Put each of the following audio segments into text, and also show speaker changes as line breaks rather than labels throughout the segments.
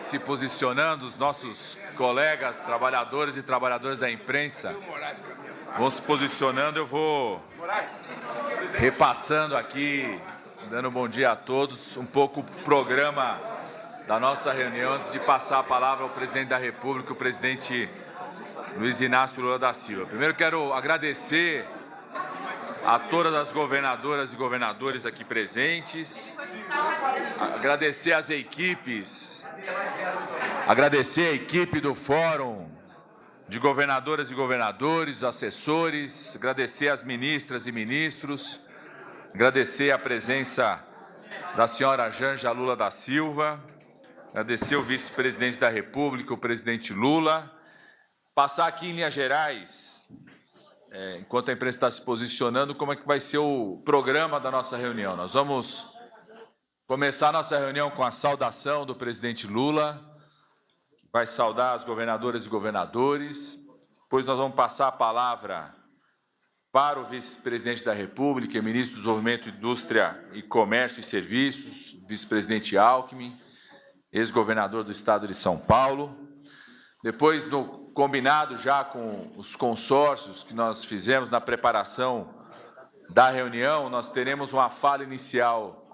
se posicionando, os nossos colegas, trabalhadores e trabalhadoras da imprensa vão se posicionando. Eu vou repassando aqui, dando um bom dia a todos, um pouco o programa da nossa reunião, antes de passar a palavra ao presidente da República, o presidente Luiz Inácio Lula da Silva. Primeiro quero agradecer a todas as governadoras e governadores aqui presentes, agradecer as equipes, agradecer a equipe do Fórum de Governadoras e Governadores, os assessores, agradecer as ministras e ministros, agradecer a presença da senhora Janja Lula da Silva, agradecer o vice-presidente da República, o presidente Lula, passar aqui em linhas gerais, enquanto a imprensa está se posicionando, como é que vai ser o programa da nossa reunião. Nós vamos começar a nossa reunião com a saudação do presidente Lula, que vai saudar as governadoras e governadores. Depois nós vamos passar a palavra para o vice-presidente da República e ministro do Desenvolvimento, Indústria e Comércio e Serviços, vice-presidente Alckmin, ex-governador do estado de São Paulo. Depois, combinado já com os consórcios que nós fizemos na preparação da reunião, nós teremos uma fala inicial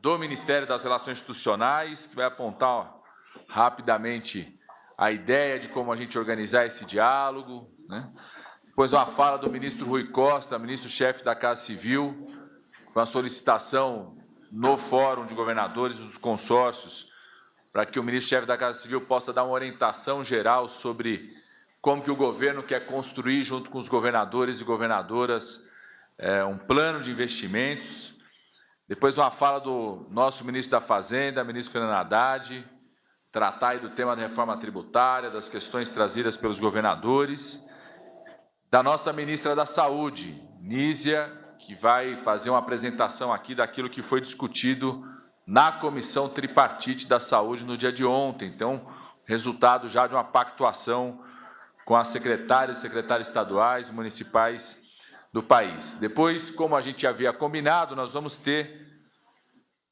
do Ministério das Relações Institucionais, que vai apontar rapidamente a ideia de como a gente organizar esse diálogo, né? Depois uma fala do ministro Rui Costa, ministro-chefe da Casa Civil, com a solicitação no Fórum de Governadores dos consórcios, para que o ministro-chefe da Casa Civil possa dar uma orientação geral sobre como que o governo quer construir, junto com os governadores e governadoras, um plano de investimentos. Depois uma fala do nosso ministro da Fazenda, ministro Fernando Haddad, tratar aí do tema da reforma tributária, das questões trazidas pelos governadores, da nossa ministra da Saúde, Nízia, que vai fazer uma apresentação aqui daquilo que foi discutido na Comissão Tripartite da Saúde no dia de ontem. Então, resultado já de uma pactuação com as secretárias e secretários estaduais e municipais do país. Depois, como a gente havia combinado, nós vamos ter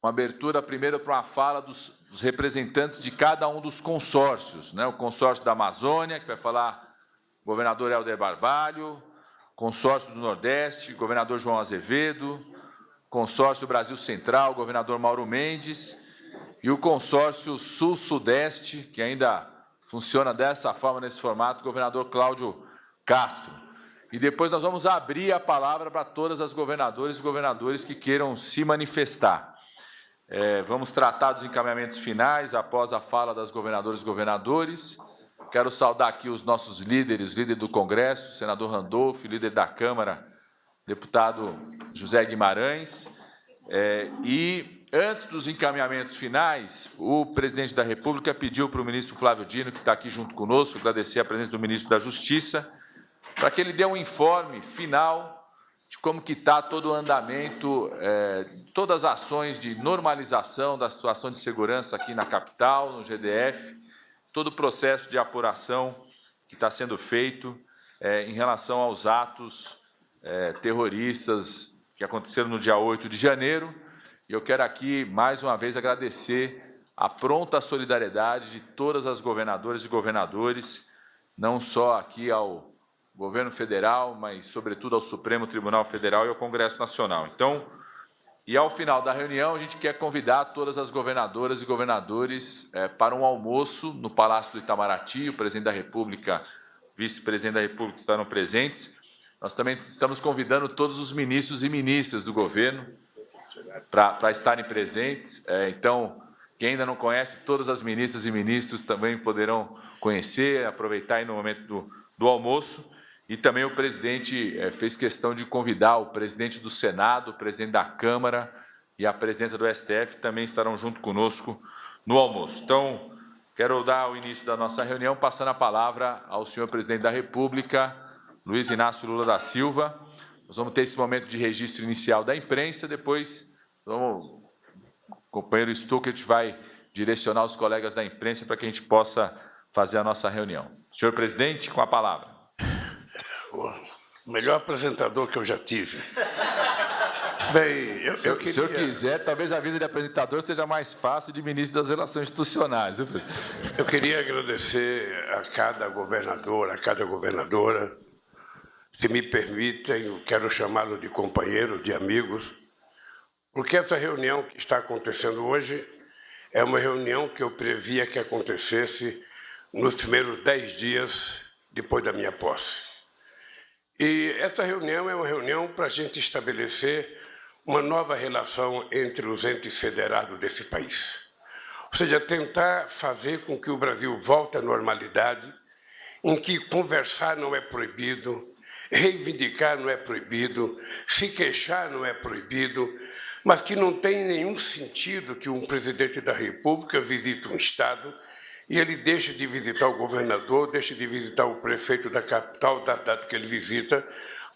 uma abertura primeiro para uma fala dos representantes de cada um dos consórcios, né? O consórcio da Amazônia, que vai falar o governador Helder Barbalho, consórcio do Nordeste, governador João Azevedo, consórcio Brasil Central, governador Mauro Mendes, e o consórcio Sul-Sudeste, que ainda funciona dessa forma, nesse formato, governador Cláudio Castro. E depois nós vamos abrir a palavra para todas as governadoras e governadores que queiram se manifestar. Vamos tratar dos encaminhamentos finais após a fala das governadoras e governadores. Quero saudar aqui os nossos líderes, líder do Congresso, senador Randolph, líder da Câmara, deputado José Guimarães. E, antes dos encaminhamentos finais, o presidente da República pediu para o ministro Flávio Dino, que está aqui junto conosco, agradecer a presença do ministro da Justiça, para que ele dê um informe final de como que está todo o andamento, todas as ações de normalização da situação de segurança aqui na capital, no GDF, todo o processo de apuração que está sendo feito em relação aos atos terroristas que aconteceram no dia 8 de janeiro. E eu quero aqui, mais uma vez, agradecer a pronta solidariedade de todas as governadoras e governadores, não só aqui ao governo federal, mas, sobretudo, ao Supremo Tribunal Federal e ao Congresso Nacional. Então, e ao final da reunião, a gente quer convidar todas as governadoras e governadores para um almoço no Palácio do Itamaraty. O presidente da República, vice-presidente da República estarão presentes. Nós também estamos convidando todos os ministros e ministras do governo para estarem presentes. Então, quem ainda não conhece, todas as ministras e ministros também poderão conhecer, aproveitar aí no momento do almoço. E também o presidente fez questão de convidar o presidente do Senado, o presidente da Câmara e a presidenta do STF também estarão junto conosco no almoço. Então, quero dar o início da nossa reunião, passando a palavra ao senhor presidente da República, Luiz Inácio Lula da Silva. Nós vamos ter esse momento de registro inicial da imprensa, depois o companheiro Stuckert vai direcionar os colegas da imprensa para que a gente possa fazer a nossa reunião. Senhor presidente, com a palavra.
O melhor apresentador que eu já tive. Bem,
Se o senhor quiser, talvez a vida de apresentador seja mais fácil de ministro das Relações Institucionais. Viu, presidente?
Eu queria agradecer a cada governador, a cada governadora. Se me permitem, eu quero chamá-lo de companheiros, de amigos, porque essa reunião que está acontecendo hoje é uma reunião que eu previa que acontecesse nos primeiros 10 dias depois da minha posse. E essa reunião é uma reunião para a gente estabelecer uma nova relação entre os entes federados desse país. Ou seja, tentar fazer com que o Brasil volte à normalidade, em que conversar não é proibido, reivindicar não é proibido, se queixar não é proibido, mas que não tem nenhum sentido que um presidente da República visite um Estado e ele deixe de visitar o governador, deixe de visitar o prefeito da capital, da data que ele visita,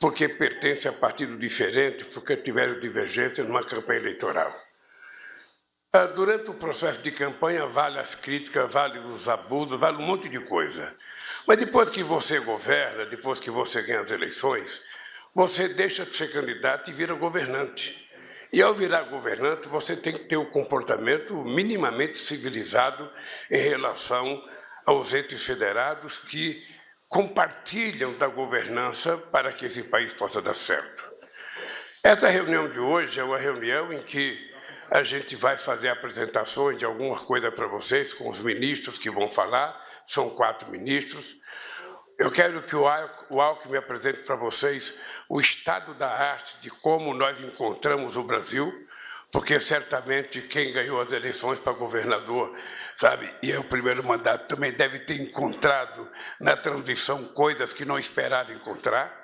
porque pertence a partido diferente, porque tiveram divergência numa campanha eleitoral. Durante o processo de campanha, vale as críticas, vale os abusos, vale um monte de coisa. Mas depois que você governa, depois que você ganha as eleições, você deixa de ser candidato e vira governante. E ao virar governante, você tem que ter um comportamento minimamente civilizado em relação aos entes federados que compartilham da governança para que esse país possa dar certo. Essa reunião de hoje é uma reunião em que a gente vai fazer apresentações de alguma coisa para vocês com os ministros que vão falar, são 4 ministros. Eu quero que o Alckmin apresente para vocês o estado da arte de como nós encontramos o Brasil, porque certamente quem ganhou as eleições para governador, sabe, e é o primeiro mandato, também deve ter encontrado na transição coisas que não esperava encontrar.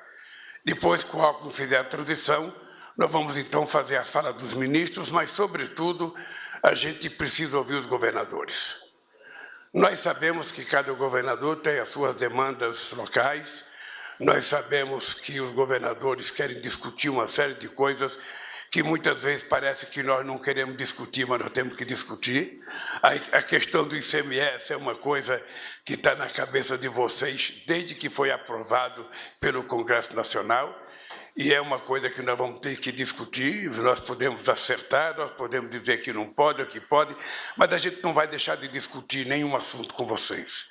Depois que o Alckmin fizer a transição, nós vamos então fazer a fala dos ministros, mas, sobretudo, a gente precisa ouvir os governadores. Nós sabemos que cada governador tem as suas demandas locais, nós sabemos que os governadores querem discutir uma série de coisas que muitas vezes parece que nós não queremos discutir, mas nós temos que discutir. A questão do ICMS é uma coisa que está na cabeça de vocês desde que foi aprovado pelo Congresso Nacional, e é uma coisa que nós vamos ter que discutir. Nós podemos acertar, nós podemos dizer que não pode ou que pode, mas a gente não vai deixar de discutir nenhum assunto com vocês.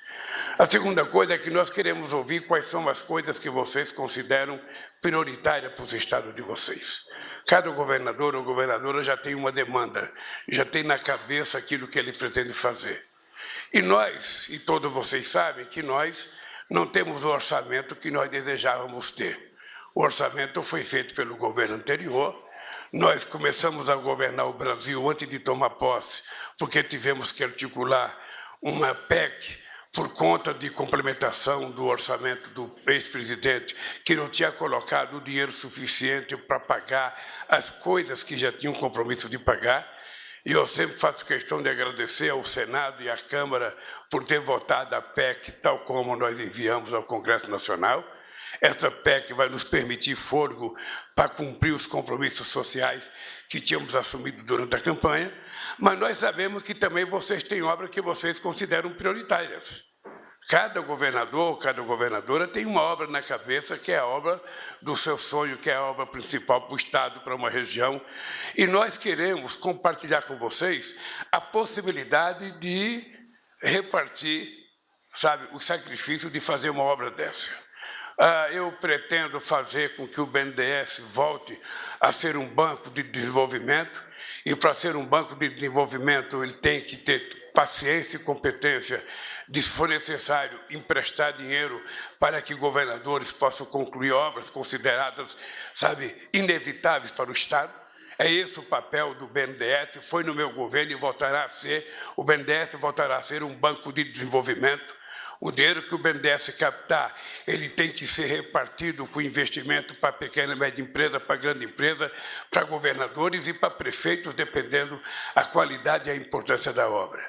A segunda coisa é que nós queremos ouvir quais são as coisas que vocês consideram prioritárias para os estados de vocês. Cada governador ou governadora já tem uma demanda, já tem na cabeça aquilo que ele pretende fazer. E nós, e todos vocês sabem, que nós não temos o orçamento que nós desejávamos ter. O orçamento foi feito pelo governo anterior. Nós começamos a governar o Brasil antes de tomar posse, porque tivemos que articular uma PEC por conta de complementação do orçamento do ex-presidente, que não tinha colocado o dinheiro suficiente para pagar as coisas que já tinham compromisso de pagar. E eu sempre faço questão de agradecer ao Senado e à Câmara por ter votado a PEC tal como nós enviamos ao Congresso Nacional. Essa PEC vai nos permitir fôlego para cumprir os compromissos sociais que tínhamos assumido durante a campanha, mas nós sabemos que também vocês têm obras que vocês consideram prioritárias. Cada governador, cada governadora tem uma obra na cabeça que é a obra do seu sonho, que é a obra principal para o Estado, para uma região, e nós queremos compartilhar com vocês a possibilidade de repartir, sabe, o sacrifício de fazer uma obra dessa. Eu pretendo fazer com que o BNDES volte a ser um banco de desenvolvimento, e para ser um banco de desenvolvimento ele tem que ter paciência e competência de, se for necessário, emprestar dinheiro para que governadores possam concluir obras consideradas, sabe, inevitáveis para o Estado. É esse o papel do BNDES, foi no meu governo e voltará a ser. O BNDES voltará a ser um banco de desenvolvimento. O dinheiro que o BNDES captar, ele tem que ser repartido com investimento para pequena e média empresa, para grande empresa, para governadores e para prefeitos, dependendo da qualidade e a importância da obra.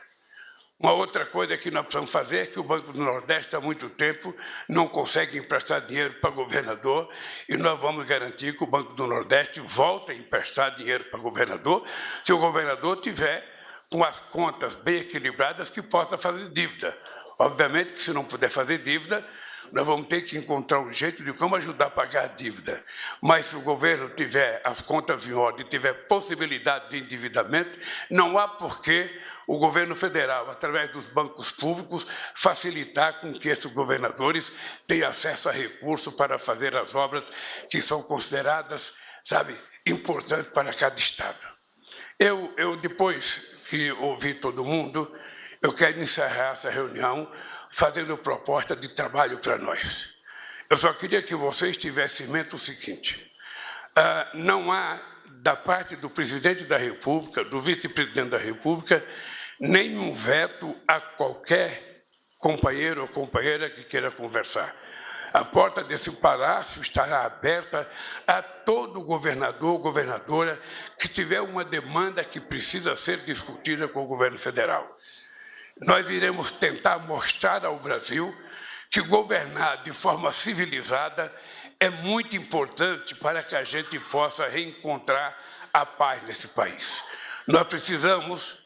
Uma outra coisa que nós precisamos fazer é que o Banco do Nordeste, há muito tempo, não consegue emprestar dinheiro para governador, e nós vamos garantir que o Banco do Nordeste volte a emprestar dinheiro para governador, se o governador tiver com as contas bem equilibradas que possa fazer dívida. Obviamente que, se não puder fazer dívida, nós vamos ter que encontrar um jeito de como ajudar a pagar a dívida. Mas se o governo tiver as contas em ordem, tiver possibilidade de endividamento, não há porquê o governo federal, através dos bancos públicos, facilitar com que esses governadores tenham acesso a recursos para fazer as obras que são consideradas, sabe, importantes para cada estado. Eu depois que ouvi todo mundo, eu quero encerrar essa reunião fazendo proposta de trabalho para nós. Eu só queria que vocês tivessem em mente o seguinte: não há, da parte do presidente da República, do vice-presidente da República, nenhum veto a qualquer companheiro ou companheira que queira conversar. A porta desse palácio estará aberta a todo governador ou governadora que tiver uma demanda que precisa ser discutida com o governo federal. Nós iremos tentar mostrar ao Brasil que governar de forma civilizada é muito importante para que a gente possa reencontrar a paz nesse país. Nós precisamos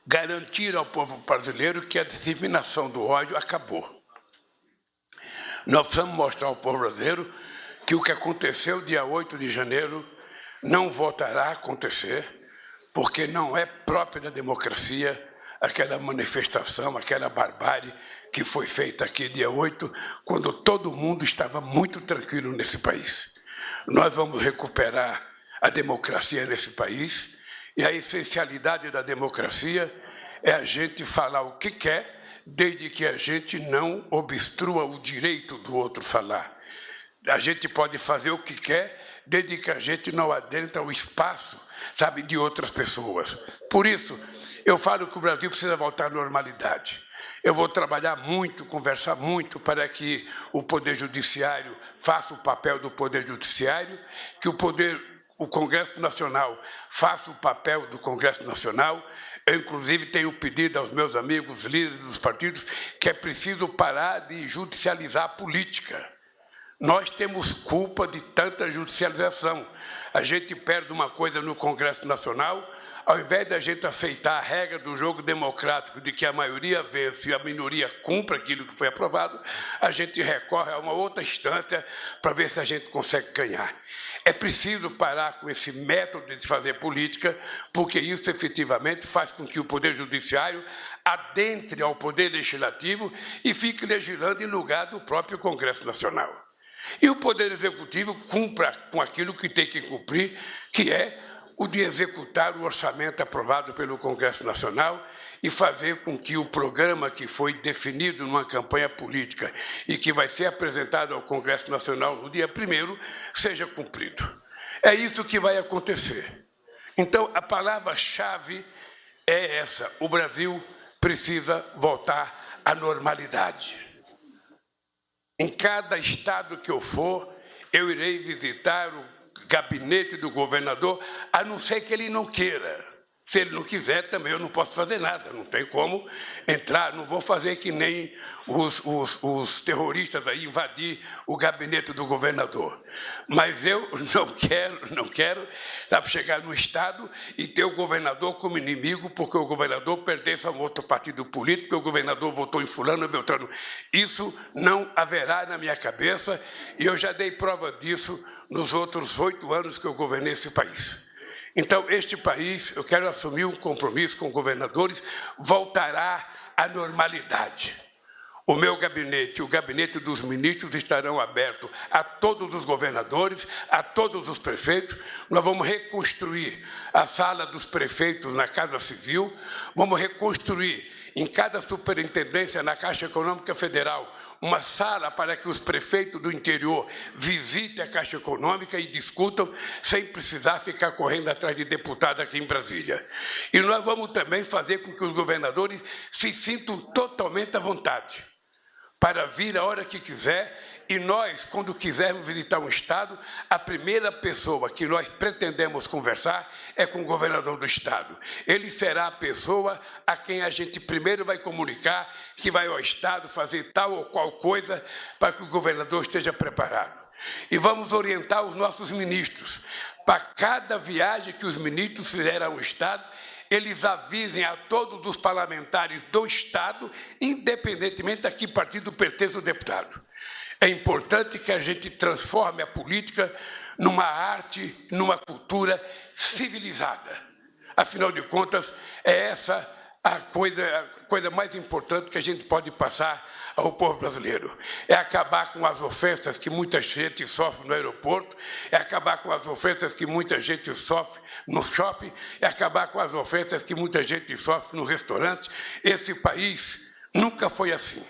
garantir ao povo brasileiro que a disseminação do ódio acabou. Nós precisamos mostrar ao povo brasileiro que o que aconteceu dia 8 de janeiro não voltará a acontecer, porque não é própria da democracia aquela manifestação, aquela barbárie que foi feita aqui dia 8, quando todo mundo estava muito tranquilo nesse país. Nós vamos recuperar a democracia nesse país, e a essencialidade da democracia é a gente falar o que quer, desde que a gente não obstrua o direito do outro falar. A gente pode fazer o que quer, desde que a gente não adentra o espaço, sabe, de outras pessoas. Por isso, eu falo que o Brasil precisa voltar à normalidade. Eu vou trabalhar muito, conversar muito para que o Poder Judiciário faça o papel do Poder Judiciário, que o Congresso Nacional faça o papel do Congresso Nacional. Eu, inclusive, tenho pedido aos meus amigos líderes dos partidos que é preciso parar de judicializar a política. Nós temos culpa de tanta judicialização. A gente perde uma coisa no Congresso Nacional, ao invés de a gente aceitar a regra do jogo democrático de que a maioria vence e a minoria cumpre aquilo que foi aprovado, a gente recorre a uma outra instância para ver se a gente consegue ganhar. É preciso parar com esse método de fazer política, porque isso efetivamente faz com que o Poder Judiciário adentre ao Poder Legislativo e fique legislando em lugar do próprio Congresso Nacional. E o Poder Executivo cumpra com aquilo que tem que cumprir, que é o de executar o orçamento aprovado pelo Congresso Nacional e fazer com que o programa que foi definido numa campanha política e que vai ser apresentado ao Congresso Nacional no dia 1º seja cumprido. É isso que vai acontecer. Então, a palavra-chave é essa: o Brasil precisa voltar à normalidade. Em cada estado que eu for, eu irei visitar o gabinete do governador, a não ser que ele não queira. Se ele não quiser, também eu não posso fazer nada, não tem como entrar, não vou fazer que nem os terroristas aí invadir o gabinete do governador. Mas eu não quero, sabe, chegar no Estado e ter o governador como inimigo, porque o governador pertence a um outro partido político, porque o governador votou em fulano e beltrano. Isso não haverá na minha cabeça, e eu já dei prova disso nos outros 8 anos que eu governei esse país. Então, este país, eu quero assumir um compromisso com governadores, voltará à normalidade. O meu gabinete, o gabinete dos ministros estarão abertos a todos os governadores, a todos os prefeitos. Nós vamos reconstruir a sala dos prefeitos na Casa Civil, vamos reconstruir em cada superintendência na Caixa Econômica Federal uma sala para que os prefeitos do interior visitem a Caixa Econômica e discutam sem precisar ficar correndo atrás de deputado aqui em Brasília. E nós vamos também fazer com que os governadores se sintam totalmente à vontade para vir a hora que quiser. E nós, quando quisermos visitar um estado, a primeira pessoa que nós pretendemos conversar é com o governador do estado. Ele será a pessoa a quem a gente primeiro vai comunicar que vai ao estado fazer tal ou qual coisa para que o governador esteja preparado. E vamos orientar os nossos ministros. Para cada viagem que os ministros fizerem ao estado, eles avisem a todos os parlamentares do Estado, independentemente a que partido pertence o deputado. É importante que a gente transforme a política numa arte, numa cultura civilizada. Afinal de contas, é essa a coisa mais importante que a gente pode passar ao povo brasileiro. É acabar com as ofensas que muita gente sofre no aeroporto, é acabar com as ofensas que muita gente sofre no shopping, é acabar com as ofensas que muita gente sofre no restaurante. Esse país nunca foi assim.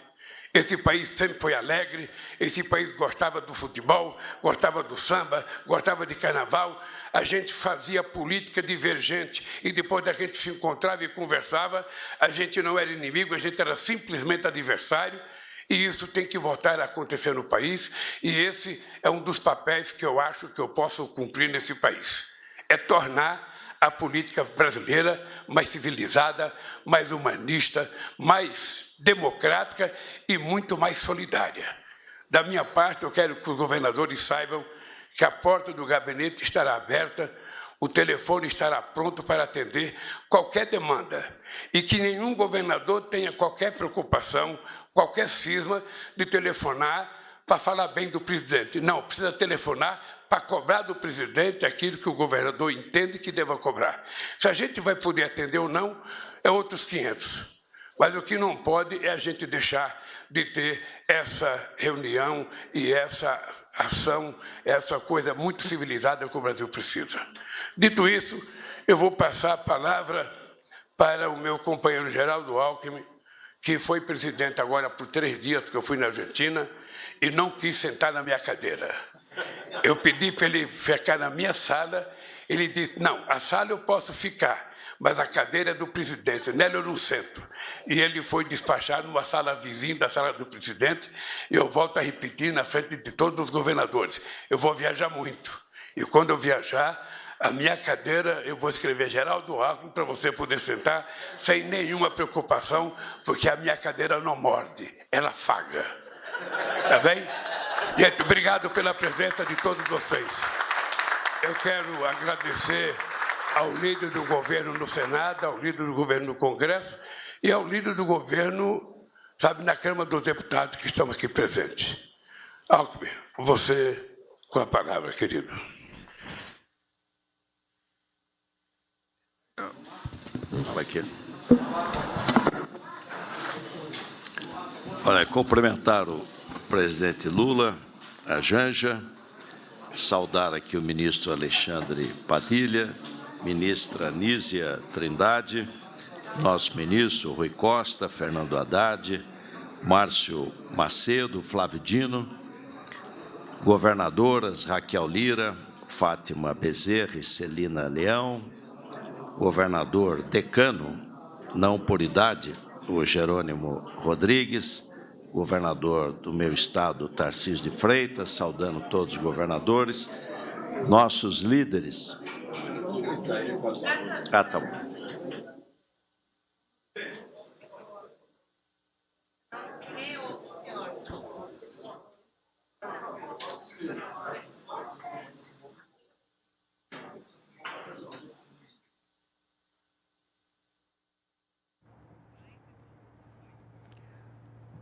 Esse país sempre foi alegre, esse país gostava do futebol, gostava do samba, gostava de carnaval. A gente fazia política divergente e depois da gente se encontrava e conversava, a gente não era inimigo, a gente era simplesmente adversário. E isso tem que voltar a acontecer no país, e esse é um dos papéis que eu acho que eu posso cumprir nesse país. É tornar a política brasileira mais civilizada, mais humanista, mais democrática e muito mais solidária. Da minha parte, eu quero que os governadores saibam que a porta do gabinete estará aberta, o telefone estará pronto para atender qualquer demanda e que nenhum governador tenha qualquer preocupação, qualquer cisma de telefonar para falar bem do presidente. Não, precisa telefonar para cobrar do presidente aquilo que o governador entende que deva cobrar. Se a gente vai poder atender ou não, é outros 500. Mas o que não pode é a gente deixar de ter essa reunião e essa ação, essa coisa muito civilizada que o Brasil precisa. Dito isso, eu vou passar a palavra para o meu companheiro Geraldo Alckmin, que foi presidente agora por 3 dias, que eu fui na Argentina, e não quis sentar na minha cadeira. Eu pedi para ele ficar na minha sala, ele disse, não, a sala eu posso ficar, mas a cadeira é do presidente, nela eu não sento. E ele foi despachado numa sala vizinha da sala do presidente, e eu volto a repetir na frente de todos os governadores, eu vou viajar muito, e quando eu viajar, a minha cadeira, eu vou escrever Geraldo Alckmin para você poder sentar sem nenhuma preocupação, porque a minha cadeira não morde, ela afaga. Tá bem? Gente, obrigado pela presença de todos vocês. Eu quero agradecer ao líder do governo no Senado, ao líder do governo no Congresso e ao líder do governo, sabe, na Câmara dos Deputados que estão aqui presentes. Alckmin, você com a palavra, querido.
Aqui. Olha, cumprimentar o presidente Lula, a Janja, saudar aqui o ministro Alexandre Padilha, ministra Nízia Trindade, nosso ministro Rui Costa, Fernando Haddad, Márcio Macedo, Flávio Dino, governadoras Raquel Lira, Fátima Bezerra e Celina Leão, governador decano, não por idade, o Jerônimo Rodrigues, governador do meu estado, Tarcísio de Freitas, saudando todos os governadores, nossos líderes. Ah, tá bom.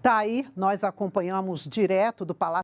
Tá aí, nós acompanhamos direto do Palácio